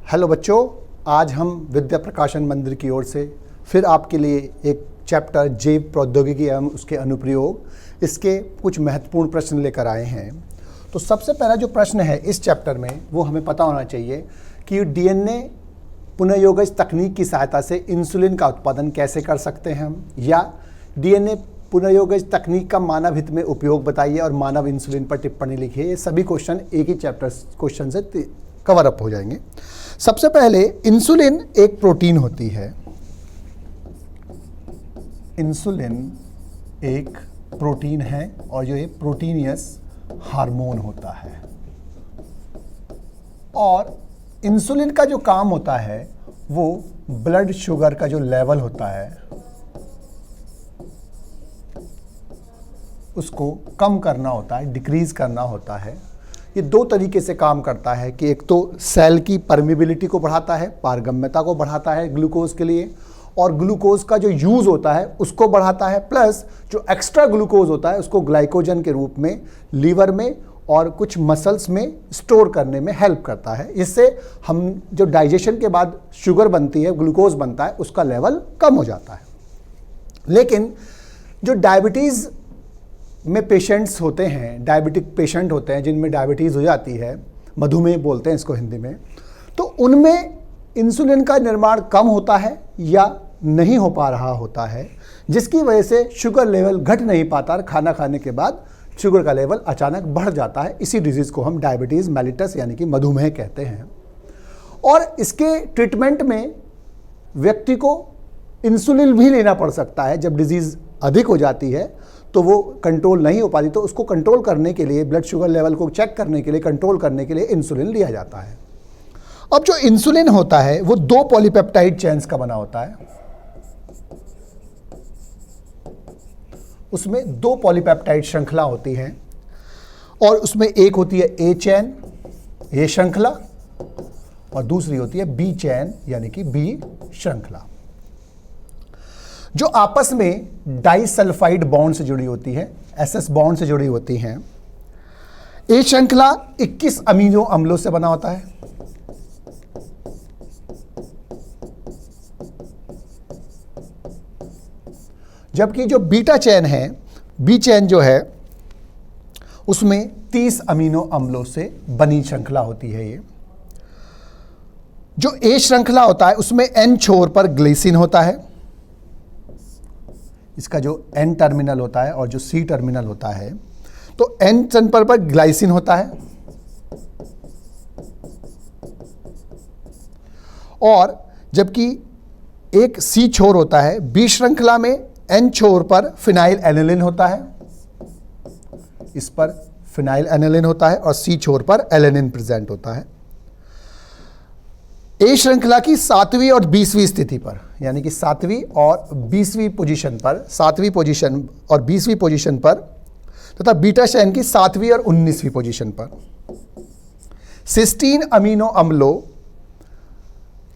Hello बच्चों, आज हम विद्या प्रकाशन मंदिर की ओर से फिर आपके लिए एक चैप्टर जैव प्रौद्योगिकी एवं उसके अनुप्रयोग इसके कुछ महत्वपूर्ण प्रश्न लेकर आए हैं। तो सबसे पहला जो प्रश्न है इस चैप्टर में वो हमें पता होना चाहिए कि डीएनए पुनर्योगज तकनीक की सहायता से इंसुलिन का उत्पादन कैसे कर सकते हैं हम, या डीएनए पुनर्योगज तकनीक का मानव हित में उपयोग बताइए और मानव इंसुलिन पर टिप्पणी लिखिए। ये सभी क्वेश्चन एक ही चैप्टर क्वेश्चन से कवर अप हो जाएंगे। सबसे पहले इंसुलिन एक प्रोटीन होती है। इंसुलिन एक प्रोटीन है और जो ये प्रोटीनियस हार्मोन होता है। और इंसुलिन का जो काम होता है वो ब्लड शुगर का जो लेवल होता है उसको कम करना होता है, डिक्रीज करना होता है। ये दो तरीके से काम करता है कि एक तो सेल की परमिबिलिटी को बढ़ाता है, पारगम्यता को बढ़ाता है ग्लूकोज के लिए, और ग्लूकोज का जो यूज होता है उसको बढ़ाता है, प्लस जो एक्स्ट्रा ग्लूकोज होता है उसको ग्लाइकोजन के रूप में लीवर में और कुछ मसल्स में स्टोर करने में हेल्प करता है। इससे हम जो डाइजेशन के बाद शुगर बनती है, ग्लूकोज बनता है, उसका लेवल कम हो जाता है। लेकिन जो डायबिटीज़ में पेशेंट्स होते हैं, डायबिटिक पेशेंट होते हैं जिनमें डायबिटीज़ हो जाती है, मधुमेह बोलते हैं इसको हिंदी में, तो उनमें इंसुलिन का निर्माण कम होता है या नहीं हो पा रहा होता है, जिसकी वजह से शुगर लेवल घट नहीं पाता और खाना खाने के बाद शुगर का लेवल अचानक बढ़ जाता है। इसी डिजीज़ को हम डायबिटीज़ मेलिटस यानी कि मधुमेह कहते हैं। और इसके ट्रीटमेंट में व्यक्ति को इंसुलिन भी लेना पड़ सकता है। जब डिजीज़ अधिक हो जाती है तो वो कंट्रोल नहीं हो पाती, तो उसको कंट्रोल करने के लिए, ब्लड शुगर लेवल को चेक करने के लिए, कंट्रोल करने के लिए इंसुलिन लिया जाता है। अब जो इंसुलिन होता है वो दो पॉलीपेप्टाइड चेन्स का बना होता है। उसमें दो पॉलीपेप्टाइड श्रृंखला होती हैं और उसमें एक होती है ए चैन, ए श्रृंखला, और दूसरी होती है बी चैन यानी कि बी श्रृंखला, जो आपस में डाइसल्फाइड बॉन्ड से जुड़ी होती है, एसएस बॉन्ड से जुड़ी होती हैं। ए श्रृंखला 21 अमीनो अम्लों से बना होता है, जबकि जो बीटा चैन है, बी चैन जो है, उसमें 30 अमीनो अम्लों से बनी श्रृंखला होती है। ये जो ए श्रृंखला होता है उसमें एन छोर पर ग्लाइसिन होता है, इसका जो एन टर्मिनल होता है और जो सी टर्मिनल होता है, तो एन चंपर पर ग्लाइसिन होता है और जबकि एक सी छोर होता है। बी श्रृंखला में एन छोर पर फिनाइल एनिलिन होता है, इस पर फिनाइल एनिलिन होता है और सी छोर पर एलेनिन प्रेजेंट होता है। ए श्रृंखला की 7वीं और 20वीं स्थिति पर, यानी कि 7वीं और 20वीं पोजीशन पर, 7वीं पोजीशन और 20वीं पोजीशन पर, तथा बीटा चैन की 7वीं और 19वीं पोजीशन पर सिस्टीन अमीनो अम्लों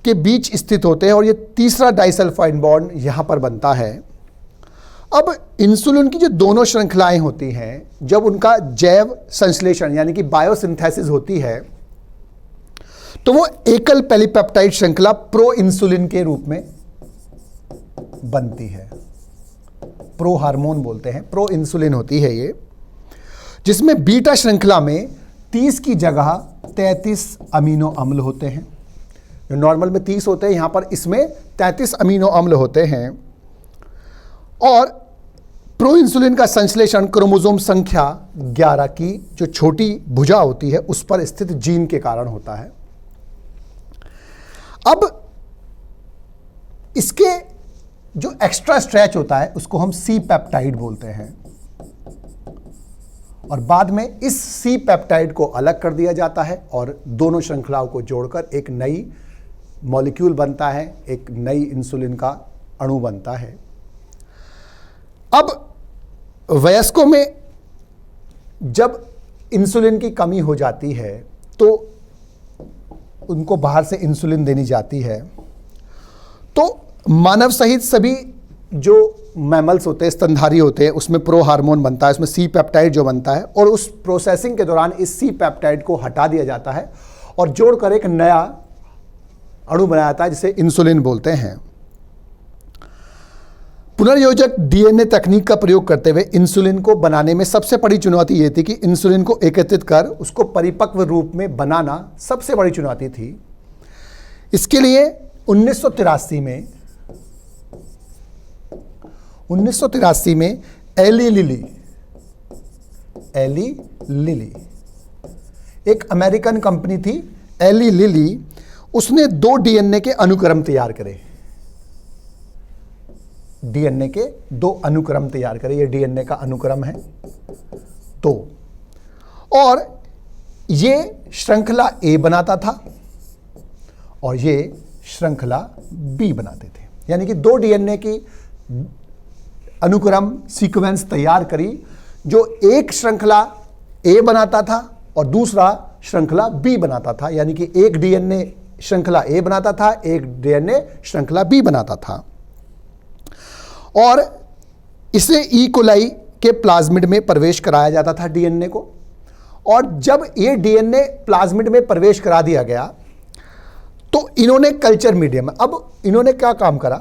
के बीच स्थित होते हैं और ये तीसरा डाइसल्फाइड बॉन्ड यहां पर बनता है। अब इंसुलिन की जो दोनों श्रृंखलाएं होती हैं, जब उनका जैव संश्लेषण यानी कि बायोसिंथेसिस होती है, तो वो एकल पॉलीपेप्टाइड श्रृंखला प्रो इंसुलिन के रूप में बनती है। प्रो हार्मोन बोलते हैं, प्रो इंसुलिन होती है ये, जिसमें बीटा श्रृंखला में 30 की जगह 33 अमीनो अम्ल होते हैं। जो नॉर्मल में 30 होते हैं, यहां पर इसमें 33 अमीनो अम्ल होते हैं। और प्रो इंसुलिन का संश्लेषण क्रोमोसोम संख्या 11 की जो छोटी भुजा होती है उस पर स्थित जीन के कारण होता है। अब इसके जो एक्स्ट्रा स्ट्रेच होता है उसको हम सी पेप्टाइड बोलते हैं, और बाद में इस सी पेप्टाइड को अलग कर दिया जाता है और दोनों श्रृंखलाओं को जोड़कर एक नई मॉलिक्यूल बनता है, एक नई इंसुलिन का अणु बनता है। अब वयस्कों में जब इंसुलिन की कमी हो जाती है तो उनको बाहर से इंसुलिन देनी जाती है, तो मानव सहित सभी जो मैमल्स होते हैं, स्तनधारी होते हैं, उसमें प्रो हार्मोन बनता है, उसमें सी पेप्टाइड जो बनता है, और उस प्रोसेसिंग के दौरान इस सी पेप्टाइड को हटा दिया जाता है और जोड़कर एक नया अणु बनाया जाता है जिसे इंसुलिन बोलते हैं। पुनर्योजक डीएनए तकनीक का प्रयोग करते हुए इंसुलिन को बनाने में सबसे बड़ी चुनौती यह थी कि इंसुलिन को एकत्रित कर उसको परिपक्व रूप में बनाना सबसे बड़ी चुनौती थी। इसके लिए 1983 में एली लिली एक अमेरिकन कंपनी थी, एली लिली, उसने 2 डीएनए के अनुक्रम तैयार करे। डीएनए के 2 अनुक्रम तैयार करे। ये डीएनए का अनुक्रम है 2, और ये श्रृंखला ए बनाता था और ये श्रृंखला बी बनाते थे। यानी कि 2 डीएनए की अनुक्रम सीक्वेंस तैयार करी, जो एक श्रृंखला ए बनाता था और दूसरा श्रृंखला बी बनाता था। यानी कि एक डीएनए श्रृंखला ए बनाता था, एक डीएनए श्रृंखला बी बनाता था, और इसे ई कोलाई के प्लाज्मिड में प्रवेश कराया जाता था डीएनए को। और जब ये डीएनए प्लाज्मिड में प्रवेश करा दिया गया तो इन्होंने कल्चर मीडियम, अब इन्होंने क्या काम करा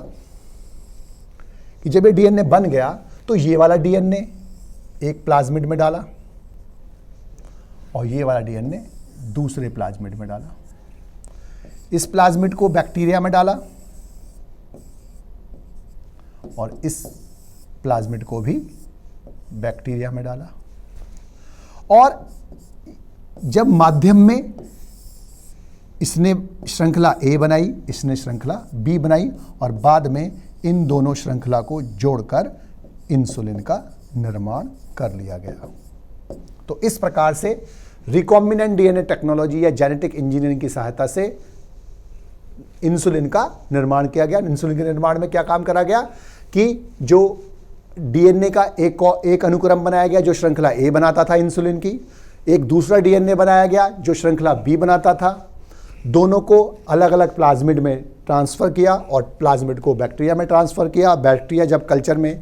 कि जब ये डीएनए बन गया तो ये वाला डीएनए एक प्लाज्मिड में डाला और ये वाला डीएनए दूसरे प्लाज्मिड में डाला। इस प्लाज्मिड को बैक्टीरिया में डाला और इस प्लाज्मिड को भी बैक्टीरिया में डाला, और जब माध्यम में इसने श्रृंखला ए बनाई, इसने श्रृंखला बी बनाई, और बाद में इन दोनों श्रृंखला को जोड़कर इंसुलिन का निर्माण कर लिया गया। तो इस प्रकार से रिकॉम्बिनेंट डीएनए टेक्नोलॉजी या जेनेटिक इंजीनियरिंग की सहायता से इंसुलिन का निर्माण किया गया। इंसुलिन के निर्माण में क्या काम करा गया कि जो डीएनए का एक अनुक्रम बनाया गया जो श्रृंखला ए बनाता था इंसुलिन की, एक दूसरा डीएनए बनाया गया जो श्रृंखला बी बनाता था। दोनों को अलग अलग प्लाज्मिड में ट्रांसफ़र किया और प्लाज्मिड को बैक्टीरिया में ट्रांसफ़र किया। बैक्टीरिया जब कल्चर में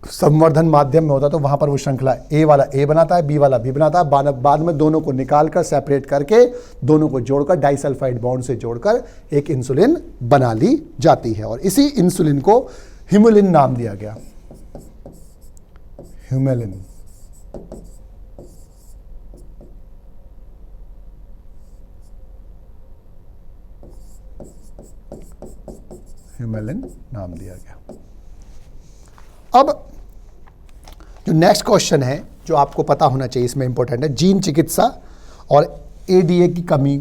संवर्धन माध्यम में होता तो वहाँ पर वो श्रृंखला ए वाला ए बनाता है, बी वाला बी बनाता है। बाद में दोनों को निकाल कर सेपरेट करके दोनों को जोड़कर डाइसल्फाइड बॉन्ड से जोड़कर एक इंसुलिन बना ली जाती है, और इसी इंसुलिन को ह्यूमेलिन नाम दिया गया। ह्यूमेलिन। ह्यूमेलिन नाम दिया गया। अब जो नेक्स्ट क्वेश्चन है जो आपको पता होना चाहिए, इसमें इंपॉर्टेंट है, जीन चिकित्सा और एडीए की कमी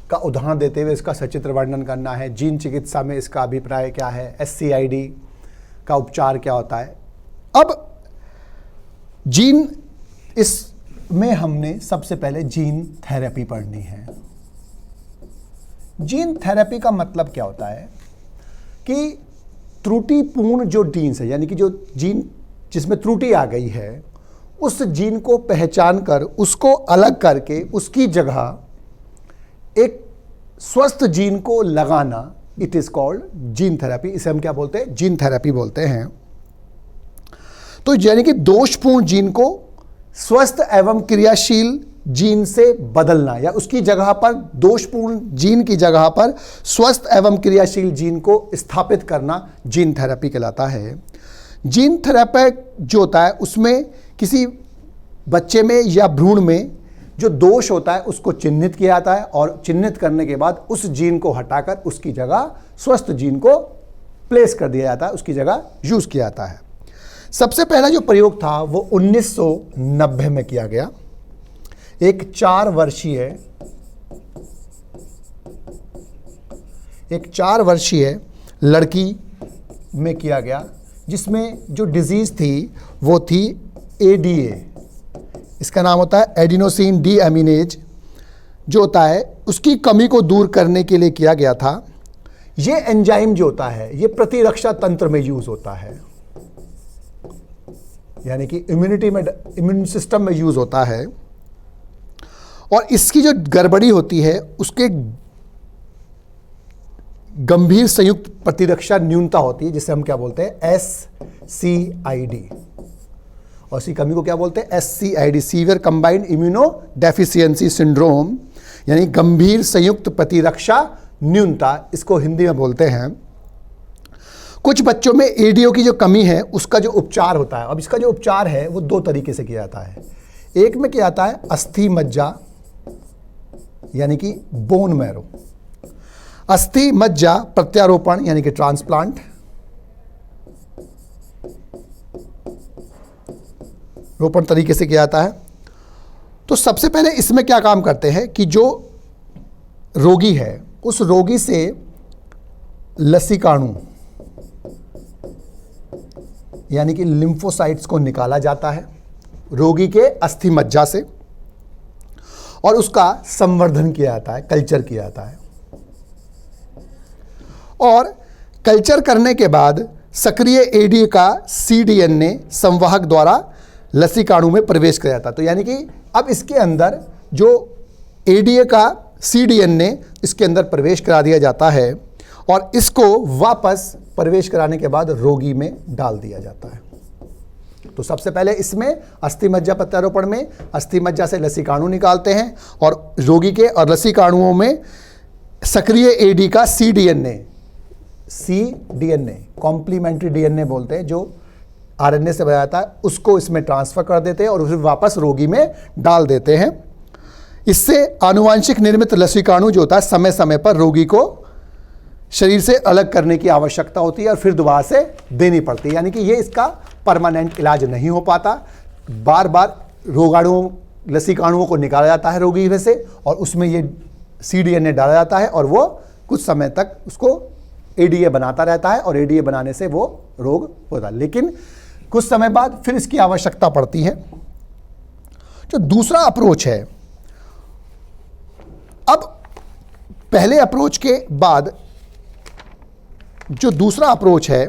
का उदाहरण देते हुए इसका सचित्र वर्णन करना है। जीन चिकित्सा में इसका अभिप्राय क्या है, एससीआईडी का उपचार क्या होता है। अब जीन, इसमें हमने सबसे पहले जीन थेरेपी पढ़नी है। जीन थेरेपी का मतलब क्या होता है कि त्रुटिपूर्ण जो जीन्स है, यानी कि जो जीन जिसमें त्रुटि आ गई है, उस जीन को पहचान कर उसको अलग करके उसकी जगह एक स्वस्थ जीन को लगाना, it is called gene therapy. इसे हम क्या बोलते हैं, जीन थेरेपी बोलते हैं। तो यानी कि दोषपूर्ण जीन को स्वस्थ एवं क्रियाशील जीन से बदलना, या उसकी जगह पर दोषपूर्ण जीन की जगह पर स्वस्थ एवं क्रियाशील जीन को स्थापित करना जीन थेरेपी कहलाता है। जीन थेरेपी जो होता है उसमें किसी बच्चे में या भ्रूण में जो दोष होता है उसको चिन्हित किया जाता है, और चिन्हित करने के बाद उस जीन को हटाकर उसकी जगह स्वस्थ जीन को प्लेस कर दिया जाता है, उसकी जगह यूज किया जाता है। सबसे पहला जो प्रयोग था वो 1990 में किया गया। एक 4 वर्षीय लड़की में किया गया, जिसमें जो डिजीज़ थी वो थी एडीए। इसका नाम होता है एडिनोसिन डी एमिनेज, जो होता है उसकी कमी को दूर करने के लिए किया गया था। ये एंजाइम जो होता है ये प्रतिरक्षा तंत्र में यूज होता है, यानी कि इम्यून सिस्टम में यूज होता है, और इसकी जो गड़बड़ी होती है उसके गंभीर संयुक्त प्रतिरक्षा न्यूनता होती है, जिसे हम क्या बोलते हैं, SCID, और इसकी कमी को क्या बोलते हैं, SCID, severe combined immuno deficiency syndrome. यानी गंभीर संयुक्त प्रतिरक्षा न्यूनता, इसको हिंदी में बोलते हैं। कुछ बच्चों में एडीओ की जो कमी है उसका जो उपचार होता है, अब इसका जो उपचार है वो दो तरीके से किया जाता है। एक में क्या जाता है अस्थि मज्जा यानी कि बोन मैरो, अस्थि मज्जा प्रत्यारोपण यानी कि ट्रांसप्लांट, रोपण तरीके से किया जाता है। तो सबसे पहले इसमें क्या काम करते हैं कि जो रोगी है उस रोगी से लसीकाणु यानी कि लिम्फोसाइट्स को निकाला जाता है रोगी के अस्थि मज्जा से और उसका संवर्धन किया जाता है, कल्चर किया जाता है। और कल्चर करने के बाद सक्रिय एडी का सीडीएनए संवाहक द्वारा लसीकाणु में प्रवेश किया जाता है। तो यानी कि अब इसके अंदर जो एडीए का सीडीएनए इसके अंदर प्रवेश करा दिया जाता है और इसको वापस प्रवेश कराने के बाद रोगी में डाल दिया जाता है। तो सबसे पहले इसमें अस्थि मज्जा प्रत्यारोपण में अस्थि मज्जा से लसीकाणु निकालते हैं और रोगी के और लसीकाणुओं में सक्रिय एडी का सीडीएनए कॉम्प्लीमेंट्री डीएनए बोलते हैं, जो आरएनए से बनाया था, उसको इसमें ट्रांसफर कर देते हैं और उसे वापस रोगी में डाल देते हैं। इससे आनुवांशिक निर्मित लसीकाणु जो होता है समय समय पर रोगी को शरीर से अलग करने की आवश्यकता होती है और फिर दोबारा से देनी पड़ती है। यानी कि ये इसका परमानेंट इलाज नहीं हो पाता, बार बार रोगाणुओं लसीकाणुओं को निकाला जाता है रोगी में से और उसमें ये सीडीएनए डाला जाता है और वो कुछ समय तक उसको एडीए बनाता रहता है और एडीए बनाने से वो रोग होता है। लेकिन कुछ समय बाद फिर इसकी आवश्यकता पड़ती है। जो दूसरा अप्रोच है, अब पहले अप्रोच के बाद जो दूसरा अप्रोच है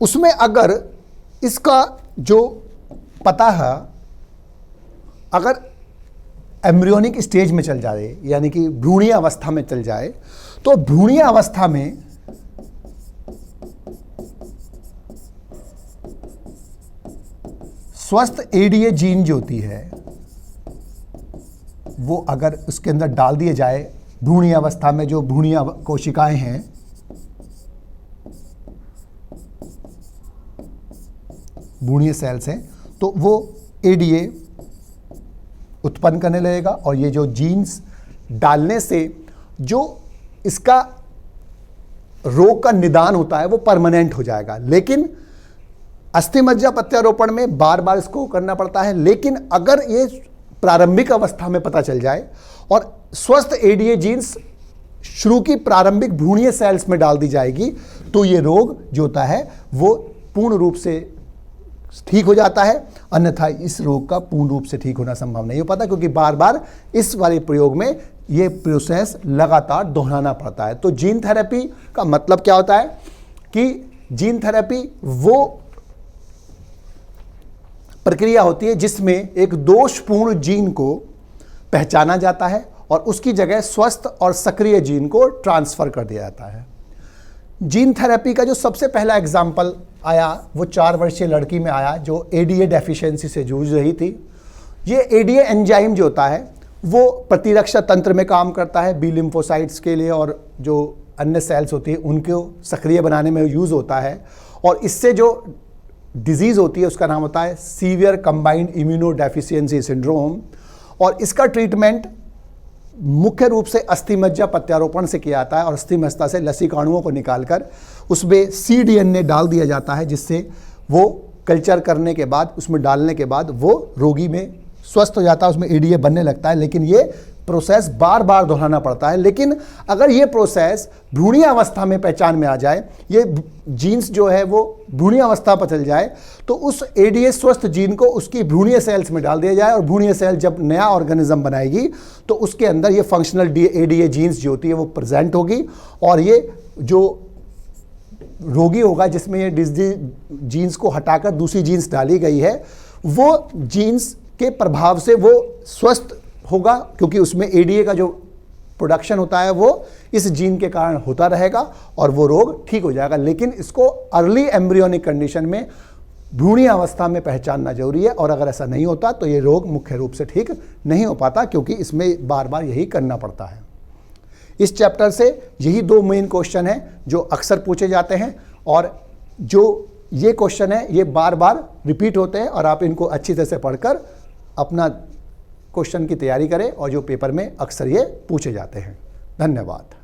उसमें अगर इसका जो पता है अगर एम्ब्रियोनिक स्टेज में चल जाए यानी कि भ्रूणीय अवस्था में चल जाए, तो भ्रूणीय अवस्था में स्वस्थ एडीए जीन जो होती है वो अगर उसके अंदर डाल दिए जाए, भ्रूणीय अवस्था में जो भ्रूणीय कोशिकाएं हैं भ्रूणीय सेल्स हैं, तो वो एडीए उत्पन्न करने लगेगा और ये जो जीन्स डालने से जो इसका रोग का निदान होता है वो परमानेंट हो जाएगा। लेकिन अस्थि मज्जा प्रत्यारोपण में बार बार इसको करना पड़ता है। लेकिन अगर ये प्रारंभिक अवस्था में पता चल जाए और स्वस्थ एडीए जीन्स शुरू की प्रारंभिक भ्रूणीय सेल्स में डाल दी जाएगी, तो ये रोग जो होता है वो पूर्ण रूप से ठीक हो जाता है। अन्यथा इस रोग का पूर्ण रूप से ठीक होना संभव नहीं हो पाता, क्योंकि बार बार इस वाले प्रयोग में ये प्रोसेस लगातार दोहराना पड़ता है। तो जीन थेरेपी का मतलब क्या होता है कि जीन थेरेपी वो प्रक्रिया होती है जिसमें एक दोषपूर्ण जीन को पहचाना जाता है और उसकी जगह स्वस्थ और सक्रिय जीन को ट्रांसफर कर दिया जाता है। जीन थेरेपी का जो सबसे पहला एग्जाम्पल आया वो 4 वर्षीय लड़की में आया जो एडीए डेफिशिएंसी से जूझ रही थी। ये एडीए एंजाइम जो होता है वो प्रतिरक्षा तंत्र में काम करता है, बी लिम्फोसाइट्स के लिए और जो अन्य सेल्स होती है उनको सक्रिय बनाने में यूज़ होता है। और इससे जो डिजीज़ होती है उसका नाम होता है severe combined immuno deficiency syndrome. और इसका ट्रीटमेंट मुख्य रूप से अस्थि मज्जा प्रत्यारोपण से किया जाता है और अस्थि मज्जा से लसीकाणुओं को निकालकर उसमें सीडीएनए डाल दिया जाता है, जिससे वो कल्चर करने के बाद उसमें डालने के बाद वो रोगी में स्वस्थ हो जाता है, उसमें एडीए बनने लगता है। लेकिन ये प्रोसेस बार बार दोहराना पड़ता है। लेकिन अगर ये प्रोसेस भ्रूणीय अवस्था में पहचान में आ जाए, ये जीन्स जो है वो भ्रूणीय अवस्था पर चल जाए, तो उस एडीए स्वस्थ जीन को उसकी भ्रूणीय सेल्स में डाल दिया जाए और भ्रूणीय सेल जब नया ऑर्गेनिज्म बनाएगी तो उसके अंदर ये फंक्शनल एडीए जीन्स जो होती है वो प्रेजेंट होगी और ये जो रोगी होगा जिसमें ये जीन्स को हटाकर दूसरी जीन्स डाली गई है, वो जीन्स के प्रभाव से वो स्वस्थ होगा, क्योंकि उसमें एडीए का जो प्रोडक्शन होता है वो इस जीन के कारण होता रहेगा और वो रोग ठीक हो जाएगा। लेकिन इसको अर्ली एम्ब्रियोनिक कंडीशन में भ्रूणीय अवस्था में पहचानना जरूरी है, और अगर ऐसा नहीं होता तो ये रोग मुख्य रूप से ठीक नहीं हो पाता, क्योंकि इसमें बार बार यही करना पड़ता है। इस चैप्टर से यही 2 मेन क्वेश्चन हैं जो अक्सर पूछे जाते हैं, और जो ये क्वेश्चन है ये बार बार रिपीट होते हैं, और आप इनको अच्छी तरह से पढ़कर अपना क्वेश्चन की तैयारी करें, और जो पेपर में अक्सर ये पूछे जाते हैं। धन्यवाद।